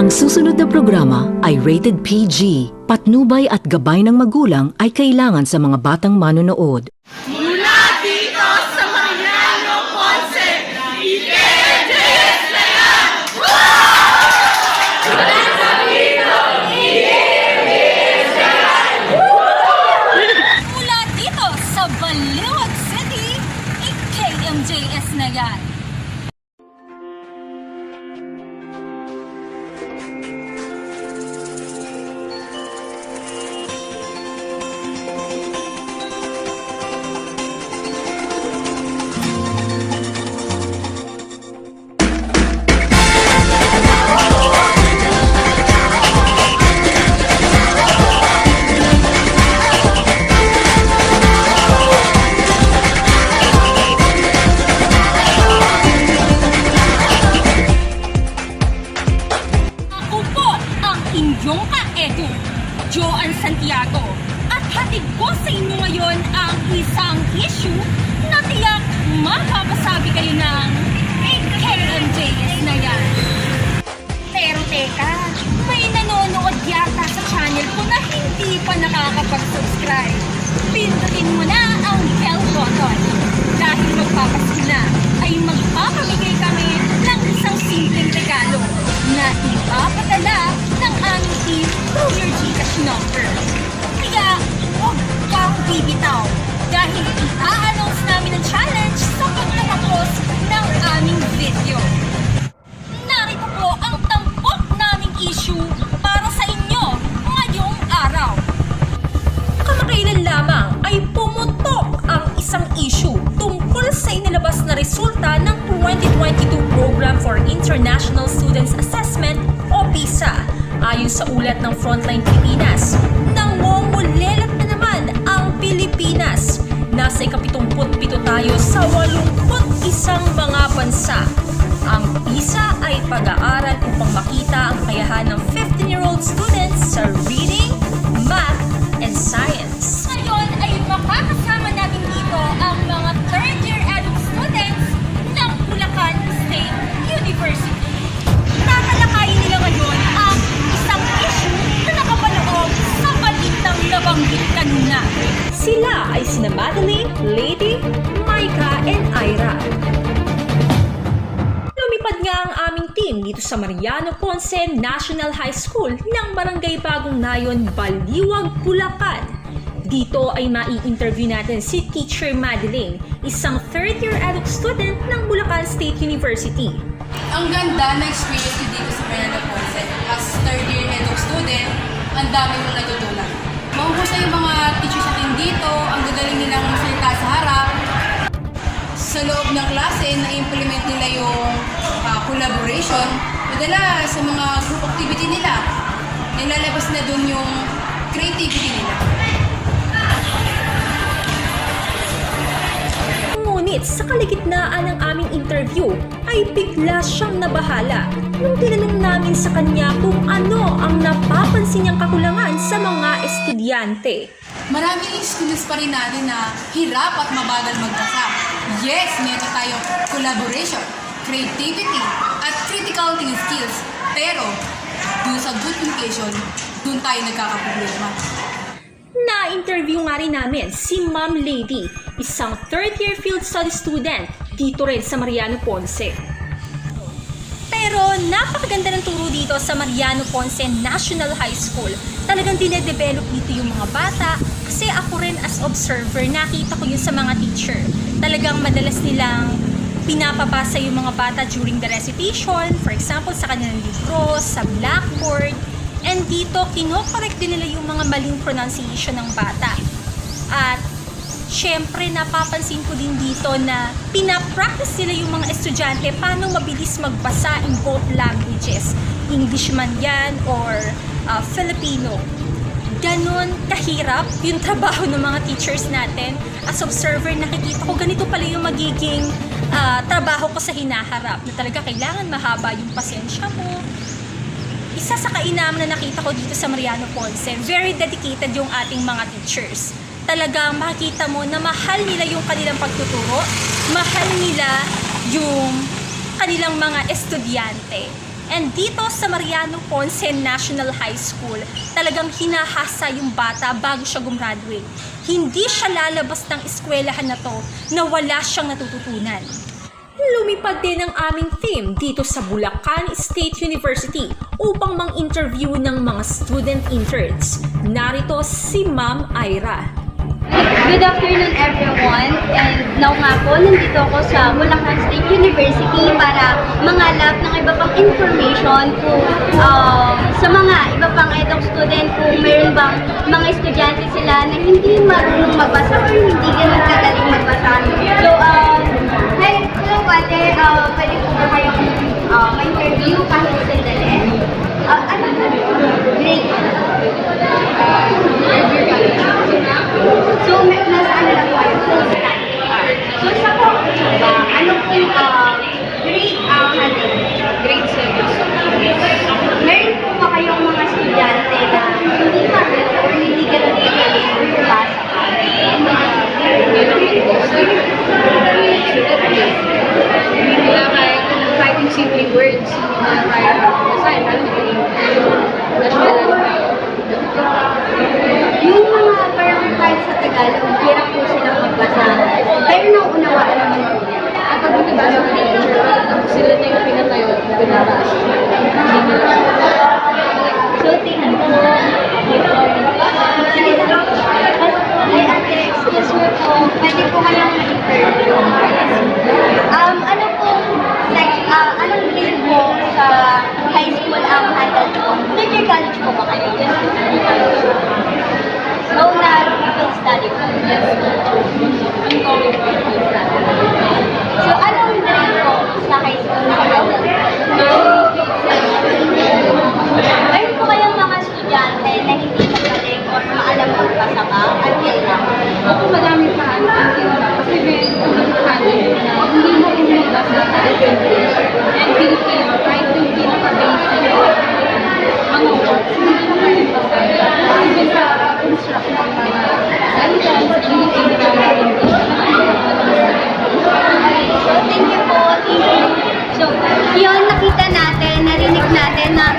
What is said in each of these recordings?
Ang susunod na programa ay rated PG. Patnubay at gabay ng magulang ay kailangan sa mga batang manonood. Mula dito sa Mariano Ponce, IKJS na yan! Mula dito sa Baliwag City, IKMJS na yan! Ako po ang inyong ka-edu, Joan Santiago. At hatid ko sa inyo ngayon ang isang issue na tiyak mapapasabi kayo ng IKMJS na yan. Pero teka, may nanonood yata sa channel ko na hindi pa nakakapag-subscribe. Pindutin mo na ang bell button. Dahil magpapasko na, ay magpapamigay kami ng isang simpleng regalo na ipapadala ng aming team through your GCash number. Kaya, huwag kang bibitaw dahil i-announce namin ang challenge sa pagkatapos ng aming video. Narito po ang tampok naming issue para sa inyo ngayong araw. Kamakailan lamang ay pumutok ang isang issue tungkol sa inilabas na resulta ng 2022 Program for International Students Assessment o PISA. Ayon sa ulat ng Frontline Pilipinas, nangungulelat na naman ang Pilipinas. Nasa 77 tayo sa 81 mga bansa. Ang PISA ay pag-aaral upang makita ang kakayahan ng 15-year-old students sa reading, math, and science. Ngayon ay makakasama natin dito ang mga third-year adult students ng Bulacan State University. Tatalakayin nila ngayon ang isang issue na nakapaloob sa balitang nabanggit kanina. Sila ay sina Madeline, Lady, Micah, and Ira. Lumipad nga ang aming team dito sa Mariano Ponce National High School ng Barangay Bagong Nayon, Baliwag, Bulacan. Dito ay mai-interview natin si Teacher Madeline, isang third-year adult student ng Bulacan State University. Ang ganda na experience ko dito sa Mariano Ponce. As third-year adult student, ang dami kong natutunan. Mahusay yung mga teachers natin dito, ang gagaling nilang salita sa harap. Sa loob ng klase, na-implement nila yung collaboration. Madala sa mga group activity nila, nilalabas na dun yung creativity nila. Ngunit sa kaligitnaan ng aming interview ay bigla siyang nabahala nung tinanong namin sa kanya kung ano ang napapansin niyang kakulangan sa mga estudyante. Maraming students pa rin natin na hirap at mabagal magbasa. Yes, meron tayong collaboration, creativity, at critical thinking skills. Pero, dun sa good communication, dun tayo nagkakaproblema. Na-interview nga rin namin si Ma'am Lady, isang third-year field study student dito rin sa Mariano Ponce. Pero napakaganda ng turo dito sa Mariano Ponce National High School. Talagang dinedevelop dito yung mga bata kasi ako rin as observer, nakita ko yun sa mga teacher. Talagang madalas nilang pinapabasa yung mga bata during the recitation, for example sa kanilang libro, sa blackboard. And dito, kinokorek din nila yung mga maling pronunciation ng bata. At syempre, napapansin ko din dito na pinapractice nila yung mga estudyante paano mabilis magbasa in both languages. English man yan or Filipino. Ganon kahirap yung trabaho ng mga teachers natin. As observer, nakikita ko ganito pala yung magiging trabaho ko sa hinaharap. Na talaga kailangan mahaba yung pasensya mo. Isa sa kainam na nakita ko dito sa Mariano Ponce, very dedicated yung ating mga teachers. Talagang makikita mo na mahal nila yung kanilang pagtuturo, mahal nila yung kanilang mga estudyante. And dito sa Mariano Ponce National High School, talagang hinahasa yung bata bago siya gumraduate. Hindi siya lalabas ng eskwelahan na to na wala siyang natututunan. Lumipad din ang aming team dito sa Bulacan State University upang mang-interview ng mga student interns. Narito si Ma'am Ira. Good afternoon everyone, and now nga po, nandito ako sa Bulacan State University para mangalap ng iba pang information kung sa mga iba pang eduk student kung meron bang mga estudyante sila na hindi marunong magbasa or hindi ganun kagaling magbasa. So, hello pwede po ba kayong ma-interview kahit sandali? Ano po? Grade? So, nasaan na lang po kayo? So, sa po, ano po grade natin? Grade 7. Meron po ba kayong mga estudyante na hindi marunong or hindi ganun kagaling magbasa? Kahit yung simple words, kahit basahin, Yung mga parang kahit sa Tagalog, hirap po silang magbasa. Pero nauunawaan naman po niya. kapag binabasa ng teacher, sila na yung pinatayo, binabasa. So, tingnan po. Ay, ate, excuse me po. Pwede po kayong ma-interview. Ano po, anong grade po sa high school ang handle po? Junior college po ba kayo? No, na-field study po. So, anong grade po sa high school na kayo? Meron po kayong mga estudyante na hindi magaling o maalam magbasa ka? Until now? Ako madami pa, kasi may handle na hindi mo magbasa sa advantage. And Filipino, kahit yung pinaka-basic, mga words, hindi mo kaya basa. Even sa construction ng mga salitan, sa Filipino na So, thank you po. So, yun, nakita natin, narinig natin na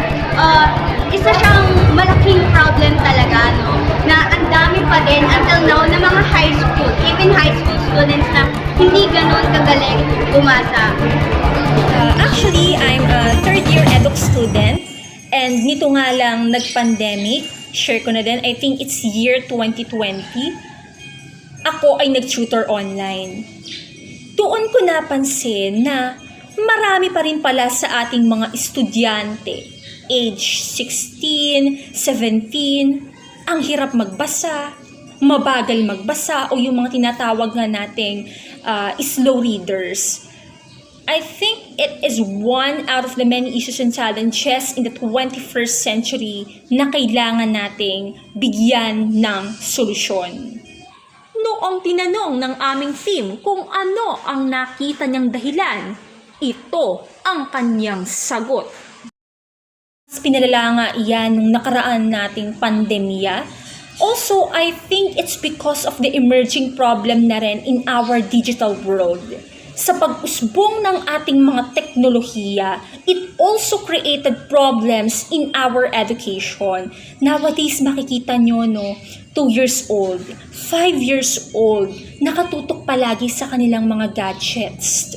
isa siyang malaking problem talaga, no? Na ang dami pa din until now na mga high school, even high school students na hindi ganon kagaling bumasa. Actually, I'm a third-year eduk student. And nito nga lang nag-pandemic, share ko na din, I think it's year 2020, ako ay nag-tutor online. Doon ko napansin na marami pa rin pala sa ating mga estudyante, age 16, 17, ang hirap magbasa, mabagal magbasa, o yung mga tinatawag nga nating slow readers. I think it is one out of the many issues and challenges in the 21st century na kailangan nating bigyan ng solusyon. Noong tinanong ng aming team kung ano ang nakita niyang dahilan, ito ang kanyang sagot. Pinalala nga iyan nung nakaraan nating pandemya. Also, I think it's because of the emerging problem na rin in our digital world. Sa pag-usbong ng ating mga teknolohiya, it also created problems in our education. Nowadays, makikita nyo, no, 2 years old, 5 years old, nakatutok palagi sa kanilang mga gadgets.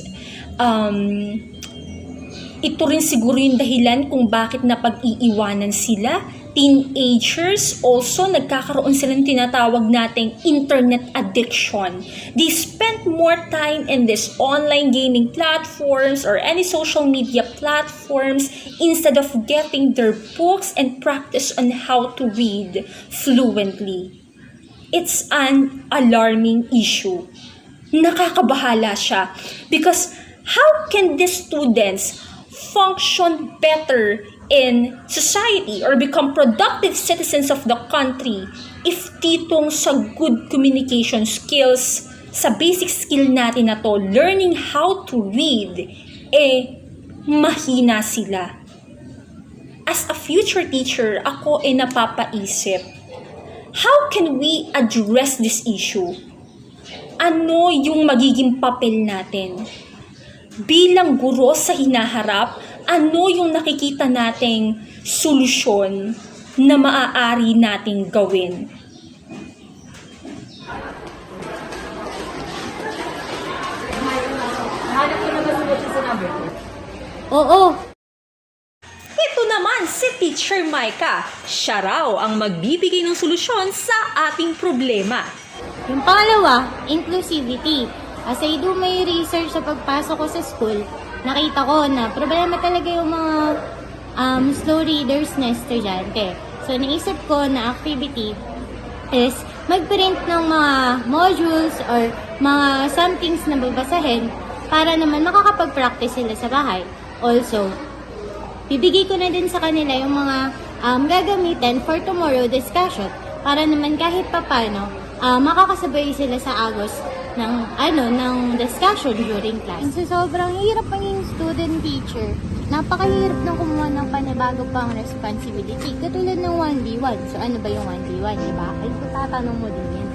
Ito rin siguro yung dahilan kung bakit napag-iiwanan sila. Teenagers also, nagkakaroon sila ng tinatawag nating internet addiction. They spend more time in these online gaming platforms or any social media platforms instead of getting their books and practice on how to read fluently. It's an alarming issue. Nakakabahala siya because how can these students function better in society or become productive citizens of the country if titong sa good communication skills, sa basic skill natin na to, learning how to read, mahina sila. As a future teacher, ako napapaisip, how can we address this issue? Ano yung magiging papel natin? Bilang guro sa hinaharap, ano yung nakikita nating solusyon na maaari nating gawin. Oo. Ito naman si Teacher Micah. Siya raw ang magbibigay ng solusyon sa ating problema. Yung pangalawa, inclusivity. As I do my research sa pagpasok ko sa school, nakita ko na problema talaga yung mga slow readers na estudyante. So, naisip ko na activity is mag-print ng mga modules or mga somethings na babasahin para naman makakapag-practice sila sa bahay. Also, bibigay ko na din sa kanila yung mga gagamitin for tomorrow discussion para naman kahit papano makakasabay sila sa agos ng discussion during class. So, sobrang hirap maging student teacher. Napakahirap na kumuha ng panibago pang responsibility. Katulad ng 1v1. So, ano ba yung 1v1? Diba? Ay, tatanong mo din yan.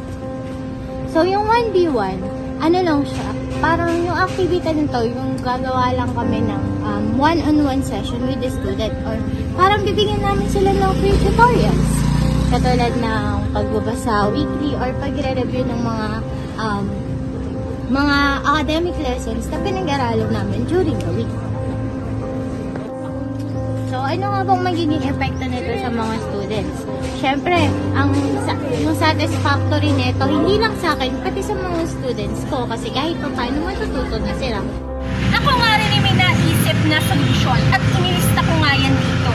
So, yung 1v1, ano lang siya? Parang yung activity nito, yung gagawa lang kami ng one-on-one session with the student. Or parang bibigyan namin sila ng free tutorials. Katulad ng pagbabasa weekly or pagre-review ng mga academic lessons na pinag-aralan namin during the week. So, ano nga bang magiging epekto nito sa mga students? Siyempre, yung satisfactory nito, hindi lang sa akin, pati sa mga students ko, kasi kahit pa paano matututo na sila. Ako nga rin ay may naisip na solusyon at inilista ko nga yan dito.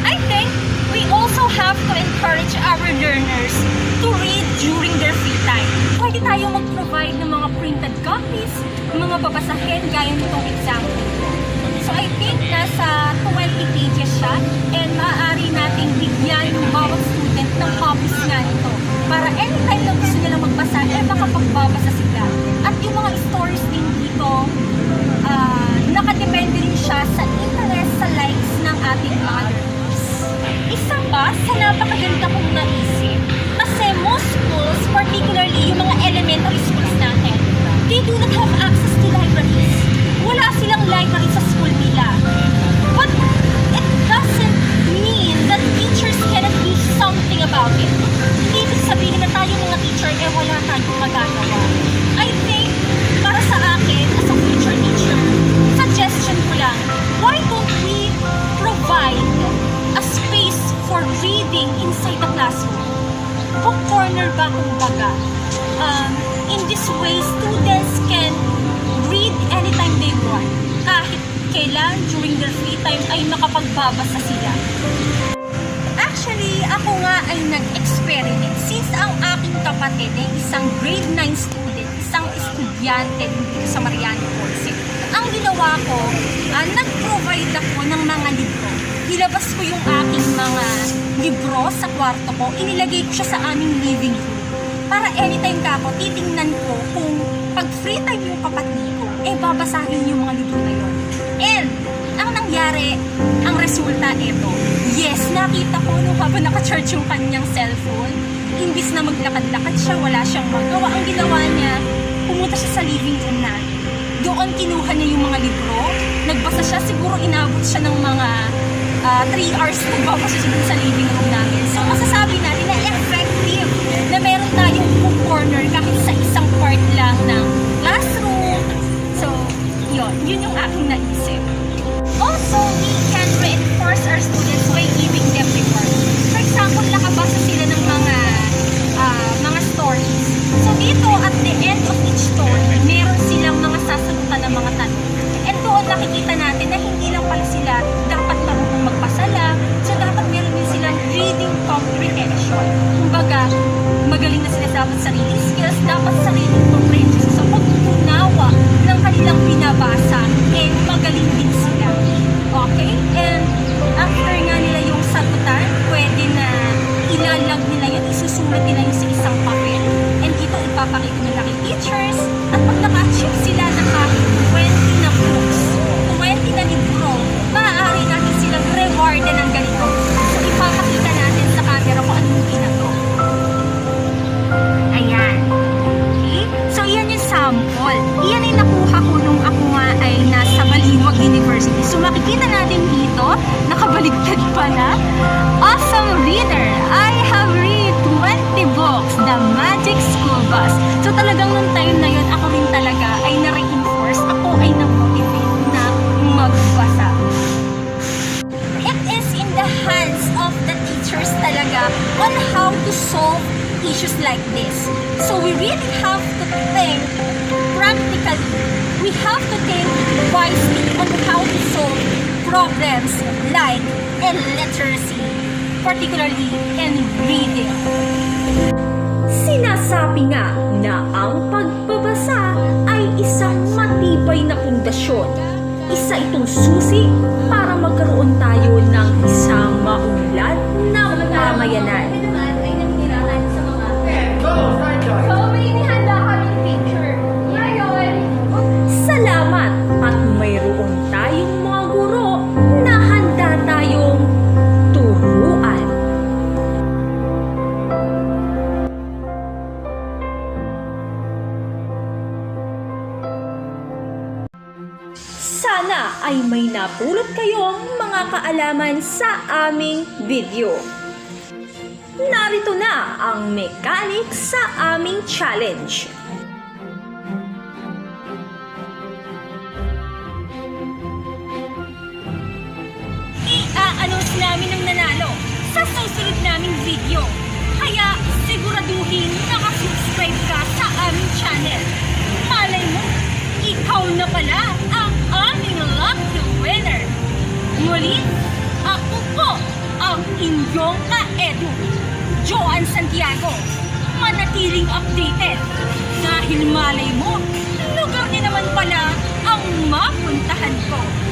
I think we also have to encourage our learners to read during their free time. Pwede tayo mag-provide ng mga printed copies, mga babasahin gaya nitong example. So I think nasa 20 pages siya and maaari nating bigyan yung bawat student ng copies nga nito para anytime na gusto nila magbasa, makapagbabasa sila. At yung mga stories din dito, nakadepende rin siya sa interest, sa likes ng ating mga learners. Isa pa sa napakaganda kong naisip, kasi most schools, particularly yung mga elementary schools natin, they do not have access to libraries. Wala silang library sa school nila. But it doesn't mean that teachers cannot do something about it. Hindi ibig sabihin na tayo mga teacher, wala tayong magagawa. I think, para sa akin, as a future teacher, suggestion ko lang, why don't we provide a space for reading inside the classroom? Book corner ba kumbaga? In this way, students can read anytime they want. Kahit kailan, during their free time, ay makapagbabasa sila. Actually, ako nga ay nag-experiment since ang aking kapatid ay isang grade 9 student, isang estudyante dito sa Mariano Ponce. Ang ginawa ko, nag-provide ako ng mga libro. Nilabas ko yung aking mga libro sa kwarto ko, inilagay ko siya sa aming living room. Para anytime ka ako, titingnan ko kung pag free time yung kapatid ko, babasahin yung mga libro na yun. And, ang nangyari, ang resulta ito, yes, nakita ko nung habang naka-charge yung kanyang cellphone, imbis na maglakad-lakad siya, wala siyang magawa. Ang ginawa niya, pumunta siya sa living room natin. Doon kinuha niya yung mga libro, nagbasa siya, siguro inabot siya ng mga 3 hours nagbabasa siya dun sa living room namin. So, masasabi natin na effective na meron tayong book corner kahit sa isang part lang ng classroom. So, yun yung aking naisip. Also, we can reinforce our students by giving them rewards. For example, nakabasa sila ng mga stories. So, dito, at the end of each story, meron silang mga sasagutan ng mga tanong. And doon nakikita natin na hindi lang pala sila dapat marunong magbasa lang. So, dapat meron din silang reading comprehension. Kumbaga, magaling na sila dapat sarili skills, dapat sarili comprehension. So, pag-unawa ng kanilang binabasa, magaling din sila. Okay? Nakabaligtad pala? Awesome reader! I have read 20 books, The Magic School Bus. So talagang nung time na yun, ako rin talaga ay na-reinforce. Ako ay na-motivate na magbasa. It is in the hands of the teachers talaga on how to solve issues like this. So we really have to think practically. We have to think wisely on how to solve problems like illiteracy, particularly in reading. Sinasabi nga na ang pagbabasa ay isang matibay na pundasyon. Isa itong susi para magkaroon tayo ng isang maunlad na pamayanan. So, may inihanda kaming picture. Ngayon, Salamat at mayroon tayong mga guro na handa tayong turuan. Sana ay may napulot kayong mga kaalaman sa aming video. Narito na ang mechanics sa aming challenge. I-a-announce namin ang nanalo sa susunod naming video. Kaya siguraduhin nakasubscribe ka sa aming channel. Malay mo, ikaw na pala ang aming lucky winner. Muli, ako po ang inyong ka-edu, Joan Santiago. Manatiling updated dahil malay mo, lugar din naman pala ang mapuntahan ko.